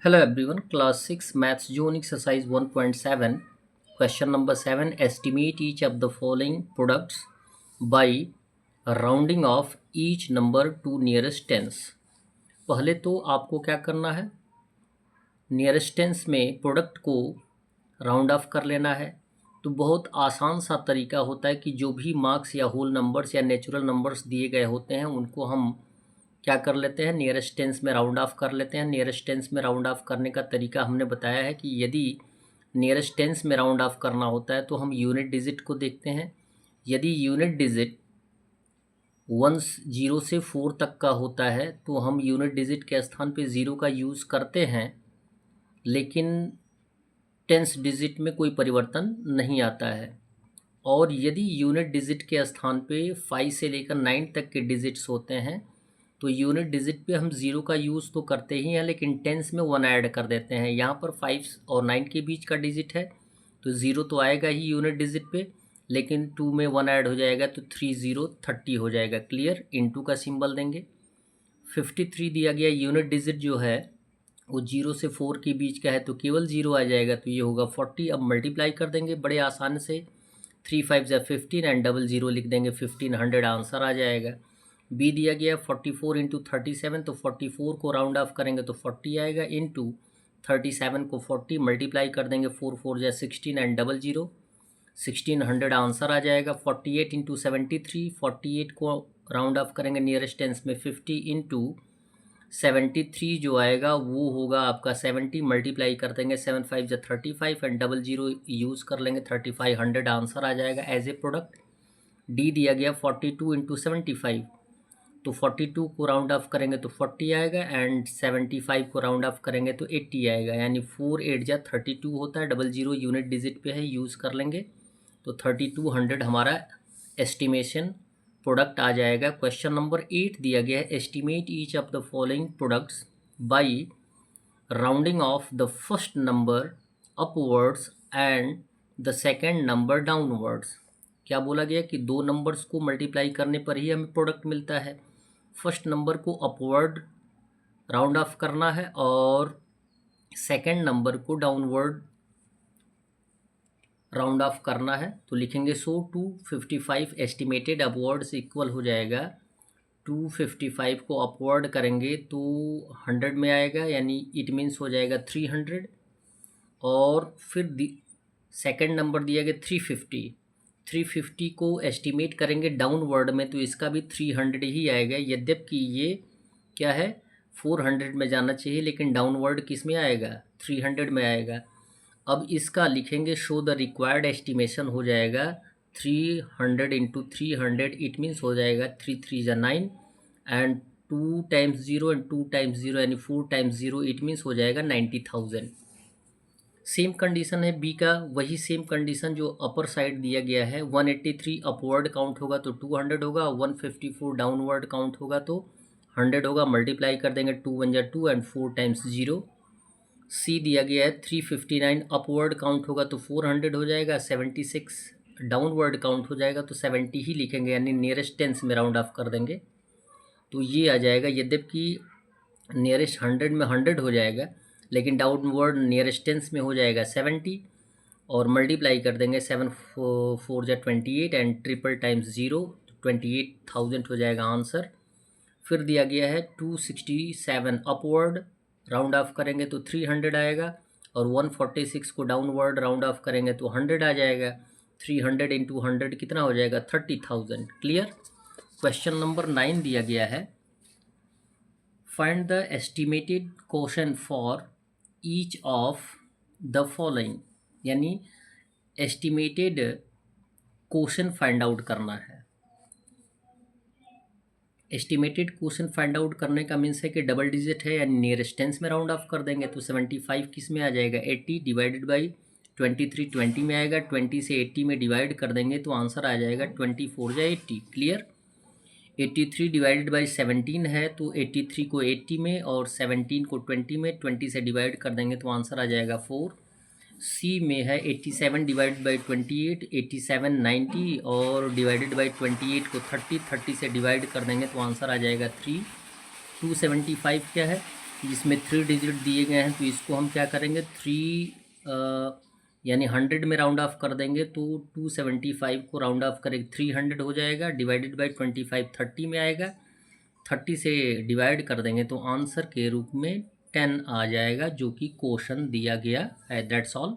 Hello everyone, class 6 maths zone exercise 1.7 question number 7 estimate each of the following products by rounding off each number to nearest tens। पहले तो आपको क्या करना है, nearest tense में product को round of कर लेना है। तो बहुत आसान सा तरीका होता है कि जो भी मार्क्स या होल नंबर्स या नेचुरल नंबर्स दिए गए होते हैं उनको हम क्या कर लेते हैं, नियरेस्ट टेंस में राउंड ऑफ कर लेते हैं। नियरेस्ट टेंस में राउंड ऑफ करने का तरीका हमने बताया है कि यदि नियरेस्ट टेंस में राउंड ऑफ करना होता है तो हम यूनिट डिजिट को देखते हैं। यदि यूनिट डिजिट 0 से 4 तक का होता है तो हम यूनिट डिजिट के स्थान पे 0 का यूज़ करते हैं, लेकिन टेंस डिजिट में कोई परिवर्तन नहीं आता है। और यदि यूनिट डिजिट के स्थान पे 5 से लेकर 9 तक के डिजिट्स होते हैं तो यूनिट डिजिट पे हम 0 का यूज़ तो करते ही हैं, लेकिन टेंस में 1 ऐड कर देते हैं। यहाँ पर 5 और 9 के बीच का डिजिट है तो 0 तो आएगा ही यूनिट डिजिट पे, लेकिन 2 में 1 ऐड हो जाएगा तो 3 0 30 हो जाएगा। क्लियर, इनटू का सिंबल देंगे। 53 दिया गया, यूनिट डिजिट जो है वो 0 से 4 के बीच का है तो केवल 0 आ जाएगा, तो ये होगा 40। अब मल्टीप्लाई कर देंगे बड़े आसान से, 3 5 ज़ा 15 एंड डबल 0 लिख देंगे, 1500 आंसर आ जाएगा। बी दिया गया 44 इंटू 37, तो 44 को राउंड ऑफ करेंगे तो 40 आएगा, इंटू 37 को 40 मल्टीप्लाई कर देंगे, 4 4 ज़ा 16 एंड डबल 0, 1600 आंसर आ जाएगा। 48 इंटू 73, 48 को राउंड ऑफ करेंगे नियरेस्ट टेंस में 50 इंटू 73 जो आएगा वो होगा आपका 70, मल्टीप्लाई कर देंगे 7 5 ज़ा 35 एंड डबल 0 यूज़ कर लेंगे, 3500 आंसर आ जाएगा एज ए प्रोडक्ट। डी दिया गया 42 इंटू 75, तो 42 को राउंड ऑफ करेंगे तो 40 आएगा एंड 75 को राउंड ऑफ करेंगे तो 80 आएगा, यानी 4 8 ज़ा 32 होता है। डबल 0 यूनिट डिजिट पे है, यूज़ कर लेंगे तो 3200 हमारा एस्टिमेशन प्रोडक्ट आ जाएगा। क्वेश्चन नंबर 8 दिया गया है, estimate each of the following products by rounding off the first number upwards and the second number downwards. क्या बोला गया कि दो नंबर्स को मल्टीप्लाई करने पर ही हमें प्रोडक्ट मिलता है। फर्स्ट नंबर को अपवर्ड राउंड ऑफ करना है और सेकेंड नंबर को डाउनवर्ड राउंड ऑफ करना है, तो लिखेंगे 255 एस्टिमेटेड अपवर्ड्स इक्वल हो जाएगा 255 को अपवर्ड करेंगे तो 100 में आएगा, यानी इट मीन्स हो जाएगा 300। और फिर सेकंड नंबर दिया गया 350 को एस्टिमेट करेंगे डाउनवर्ड में तो इसका भी 300 ही आएगा, यद्यपि ये क्या है 400 में जाना चाहिए, लेकिन डाउनवर्ड किस में आएगा 300 में आएगा। अब इसका लिखेंगे शो द रिक्वायर्ड एस्टिमेशन हो जाएगा 300 इंटू 300, इट मीन्स हो जाएगा 3 3 ज़ा 9 एंड 2 टाइम्स 0 एंड 2 टाइम्स 0 यानी 4 टाइम्स 0, इट मीन्स हो जाएगा 90,000। सेम कंडीशन है बी का, वही सेम कंडीशन जो अपर साइड दिया गया है। 183 अपवर्ड काउंट होगा तो 200 होगा, 154 डाउनवर्ड काउंट होगा तो 100 होगा, मल्टीप्लाई कर देंगे 2 1 ज़ा 2 एंड 4 टाइम्स 0। सी दिया गया है 359 अपवर्ड काउंट होगा तो 400 हो जाएगा, 76 डाउनवर्ड काउंट हो जाएगा तो 70 ही लिखेंगे, यानी नियरेस्ट टेंस में राउंड ऑफ कर देंगे तो ये आ जाएगा। यद्यपि नियरेस्ट 100 में 100 हो जाएगा, लेकिन डाउनवर्ड नियरेस्ट टेंस में हो जाएगा 70, और मल्टीप्लाई कर देंगे 7 4 ज़ा 28 एंड ट्रिपल टाइम्स 0, 28,000 हो जाएगा आंसर। फिर दिया गया है 267 अपवर्ड राउंड ऑफ करेंगे तो 300 आएगा, और 146 को डाउनवर्ड राउंड ऑफ करेंगे तो 100 आ जाएगा। 300 इंटू 100 कितना हो जाएगा 30,000। क्लियर। क्वेश्चन नंबर 9 दिया गया है, find the estimated quotient for each of the following, यानी एस्टिमेटेड क्वोशंट फाइंड आउट करना है। एस्टिमेटेड क्वोशंट फाइंड आउट करने का मीन्स है कि डबल डिजिट है यानी नियरेस्ट टेंस में राउंड ऑफ कर देंगे तो 75 किस में आ जाएगा 80 डिवाइडेड बाई 23 20 में आएगा, 20 से 80 में डिवाइड कर देंगे तो आंसर आ जाएगा 24 या 80। क्लियर। 83 डिवाइडेड बाई 17 है तो 83 को 80 में और 17 को 20 में, 20 से डिवाइड कर देंगे तो आंसर आ जाएगा 4। सी में है 87 डिवाइडेड बाई 28, 87 90 और डिवाइडेड बाई 28 को 30 से डिवाइड कर देंगे तो आंसर आ जाएगा 3। 275 क्या है जिसमें 3 डिजिट दिए गए हैं, तो इसको हम क्या करेंगे, 3 यानी 100 में राउंड ऑफ कर देंगे तो 275 को राउंड ऑफ करेंगे 300 हो जाएगा, डिवाइडेड बाय 25 30 में आएगा, 30 से डिवाइड कर देंगे तो आंसर के रूप में 10 आ जाएगा, जो कि क्वेश्चन दिया गया है। That's all.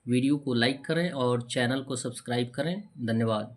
वीडियो को लाइक करें और चैनल को सब्सक्राइब करें। धन्यवाद।